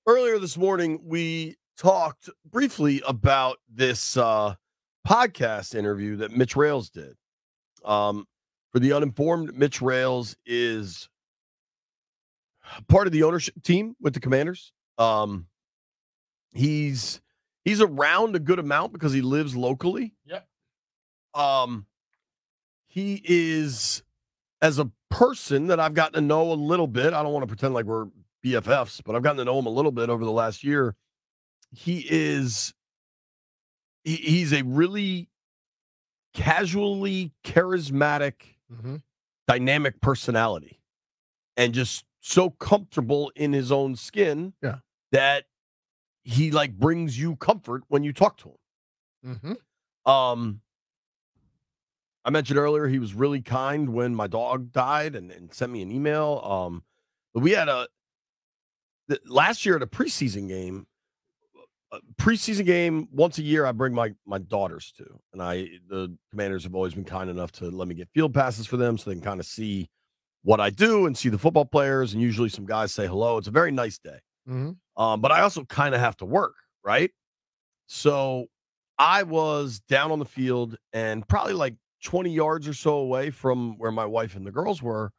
Earlier this morning, we talked briefly about this podcast interview that Mitch Rales did. For the uninformed, Mitch Rales is part of the ownership team with the Commanders. He's around a good amount because he lives locally. Yep. He is, as a person that I've gotten to know a little bit. I don't want to pretend like we're BFFs, but I've gotten to know him a little bit over the last year. He's a really casually charismatic, dynamic personality, and just so comfortable in his own skin that he like brings you comfort when you talk to him. I mentioned earlier he was really kind when my dog died and sent me an email. But we had last year at a preseason game. Preseason game once a year I bring my daughters to, and the Commanders have always been kind enough to let me get field passes for them so they can kind of see what I do and see the football players, and usually some guys say hello. It's a very nice day. But I also kind of have to work, right? So I was down on the field and probably like 20 yards or so away from where my wife and the girls were.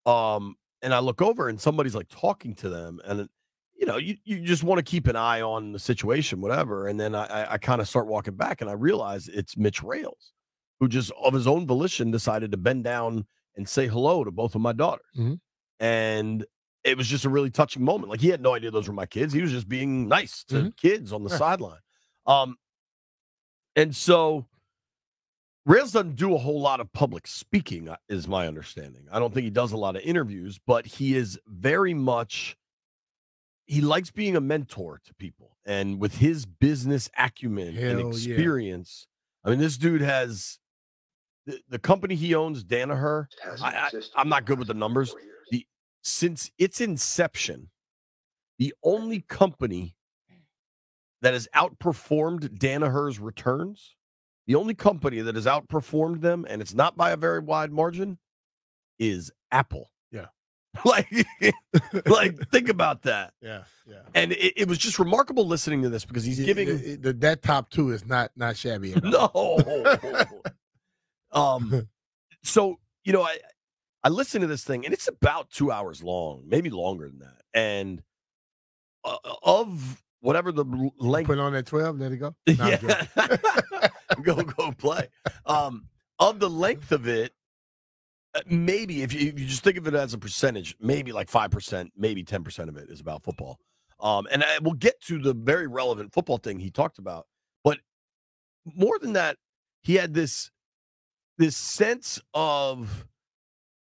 And I look over and somebody's like talking to them, and you just want to keep an eye on the situation, whatever. And then I kind of start walking back, and I realize it's Mitch Rales, who just of his own volition decided to bend down and say hello to both of my daughters. And it was just a really touching moment. Like, he had no idea those were my kids. He was just being nice to kids on the sideline. And so Rales doesn't do a whole lot of public speaking, is my understanding. I don't think he does a lot of interviews, but he is very much, he likes being a mentor to people. And with his business acumen and experience, I mean, this dude has the company he owns, Danaher. I'm not good with the numbers. Since its inception, the only company that has outperformed Danaher's returns, the only company that has outperformed them, and it's not by a very wide margin, is Apple. Yeah. like, think about that. Yeah. And it was just remarkable listening to this because he's giving that top two is not shabby at all. No. So, I listened to this thing, and it's about 2 hours long, maybe longer than that. And of whatever the length, put on that 12. Let it go. Yeah. go play. Of the length of it, maybe if you just think of it as a percentage, maybe like 5%, maybe 10% of it is about football. And we'll get to the very relevant football thing he talked about. But more than that, he had this sense of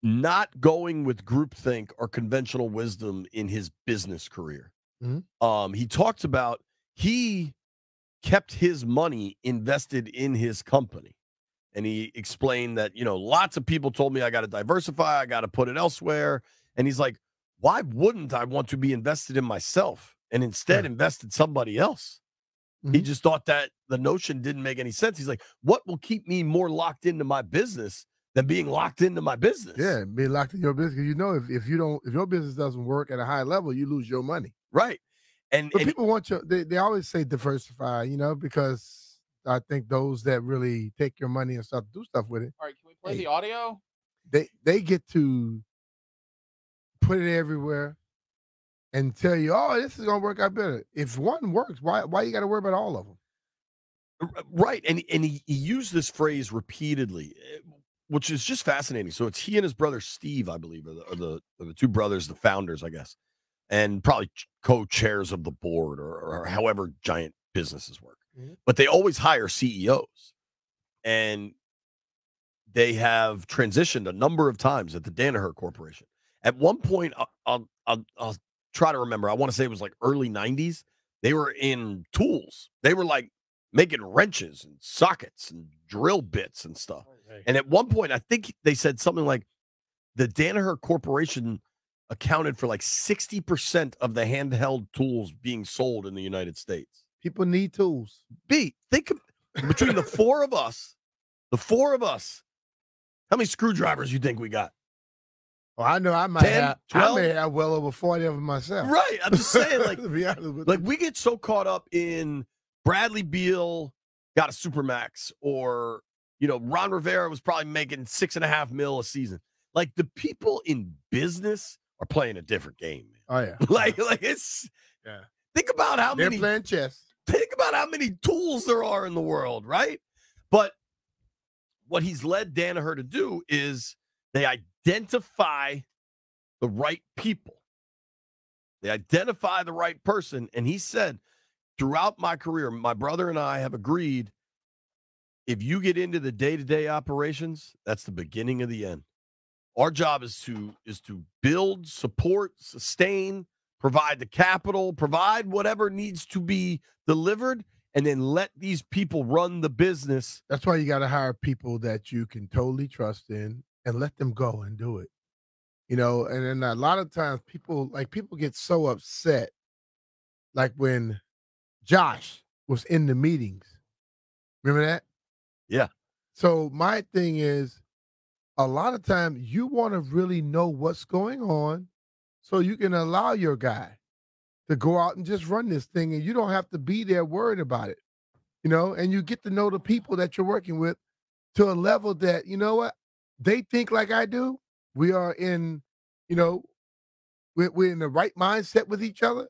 not going with groupthink or conventional wisdom in his business career. He talks about he kept his money invested in his company. And he explained that, lots of people told me I got to diversify, I got to put it elsewhere. And he's like, why wouldn't I want to be invested in myself and instead invest in somebody else? He just thought that the notion didn't make any sense. He's like, what will keep me more locked into my business than being locked into my business? Yeah, being locked in your business. If your business doesn't work at a high level, you lose your money. Right. But people want they always say diversify, because I think those that really take your money and start to do stuff with it. All right, can we play the audio? They get to put it everywhere and tell you, oh, this is gonna work out better. If one works, why you got to worry about all of them? Right. And he used this phrase repeatedly, which is just fascinating. So it's he and his brother Steve, I believe, are the two brothers, the founders, I guess, and probably co-chairs of the board or however giant businesses work. But they always hire CEOs, and they have transitioned a number of times at the Danaher Corporation. At one point, I'll try to remember. I want to say it was like early 90s. They were in tools. They were like making wrenches and sockets and drill bits and stuff. Okay. And at one point, I think they said something like the Danaher Corporation accounted for like 60% of the handheld tools being sold in the United States. People need tools. Think of between the four of us, how many screwdrivers you think we got? Oh, I know I might 10, have 12? I may have well over 40 of them myself. Right. I'm just saying, like, to be honest with like you. we get so caught up in Bradley Beal got a supermax, or Ron Rivera was probably making $6.5 million a season. Like, the people in business are playing a different game, man. Oh yeah. Like it's Yeah. think about how They're many playing chess. think about how many tools there are in the world, right? But what he's led Danaher to do is they identify the right people. They identify the right person. And he said, throughout my career, my brother and I have agreed, if you get into the day-to-day operations, that's the beginning of the end. Our job is to build, support, sustain, provide the capital, provide whatever needs to be delivered, and then let these people run the business. That's why you got to hire people that you can totally trust in and let them go and do it. And then a lot of times people get so upset, like when Josh was in the meetings. Remember that? Yeah. So my thing is, a lot of times you want to really know what's going on so you can allow your guy to go out and just run this thing, and you don't have to be there worried about it. And you get to know the people that you're working with to a level that, you know what, they think like I do. We are in, we're in the right mindset with each other.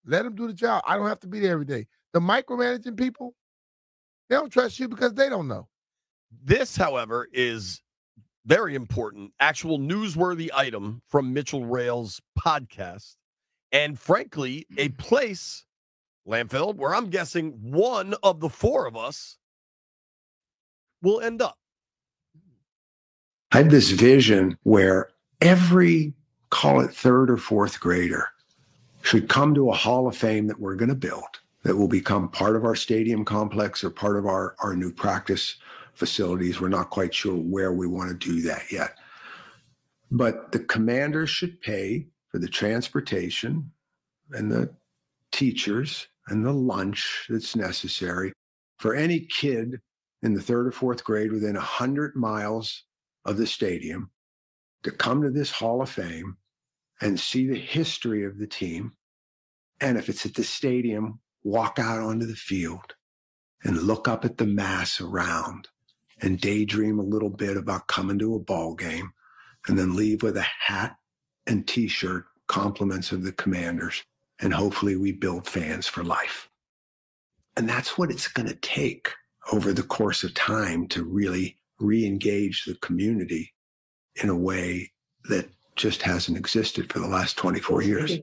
Let them do the job. I don't have to be there every day. The micromanaging people, they don't trust you because they don't know. This, however, is very important, actual newsworthy item from Mitch Rales' podcast. And frankly, a place, Landfill, where I'm guessing one of the four of us will end up. I have this vision where every, call it third or fourth grader, should come to a Hall of Fame that we're going to build, that will become part of our stadium complex or part of our new practice facilities. We're not quite sure where we want to do that yet. But the commanders should pay for the transportation and the teachers and the lunch that's necessary for any kid in the third or fourth grade within 100 miles of the stadium to come to this Hall of Fame and see the history of the team. And if it's at the stadium, walk out onto the field and look up at the mass around and daydream a little bit about coming to a ball game, and then leave with a hat and t-shirt, compliments of the commanders. And hopefully we build fans for life. And that's what it's going to take over the course of time to really re-engage the community in a way that just hasn't existed for the last 24 years.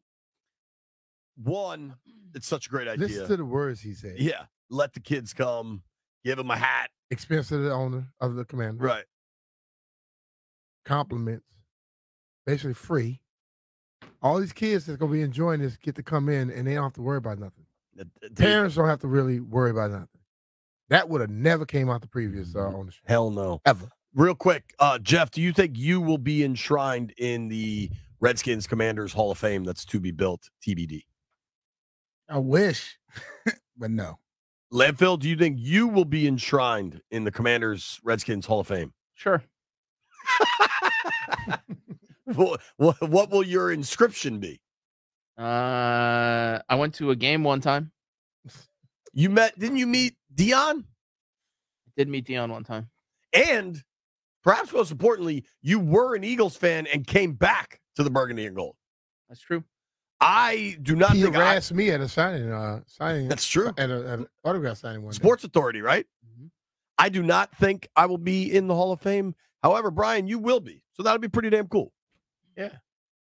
One, it's such a great idea. Listen to the words he said. Yeah. Let the kids come, give them a hat. Expense of the owner of the commander. Right. Compliments. Basically free. All these kids that's going to be enjoying this get to come in and they don't have to worry about nothing. Parents don't have to really worry about nothing. That would have never came out the previous ownership. Hell no. Ever. Real quick, Jeff, do you think you will be enshrined in the Redskins Commanders Hall of Fame that's to be built, TBD? I wish, but no. Landfill, do you think you will be enshrined in the Commanders Redskins Hall of Fame? Sure. What will your inscription be? I went to a game one time. Didn't you meet Dion? I did meet Dion one time. And perhaps most importantly, you were an Eagles fan and came back to the Burgundy and Gold. That's true. I do not he think harassed me at a signing. That's true. At an autograph signing one Sports day. Authority, right? Mm-hmm. I do not think I will be in the Hall of Fame. However, Brian, you will be. So that'll be pretty damn cool. Yeah.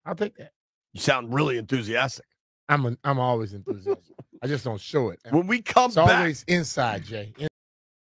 I'll take that. You sound really enthusiastic. I'm always enthusiastic. I just don't show it. When we come it's back. always inside, Jay.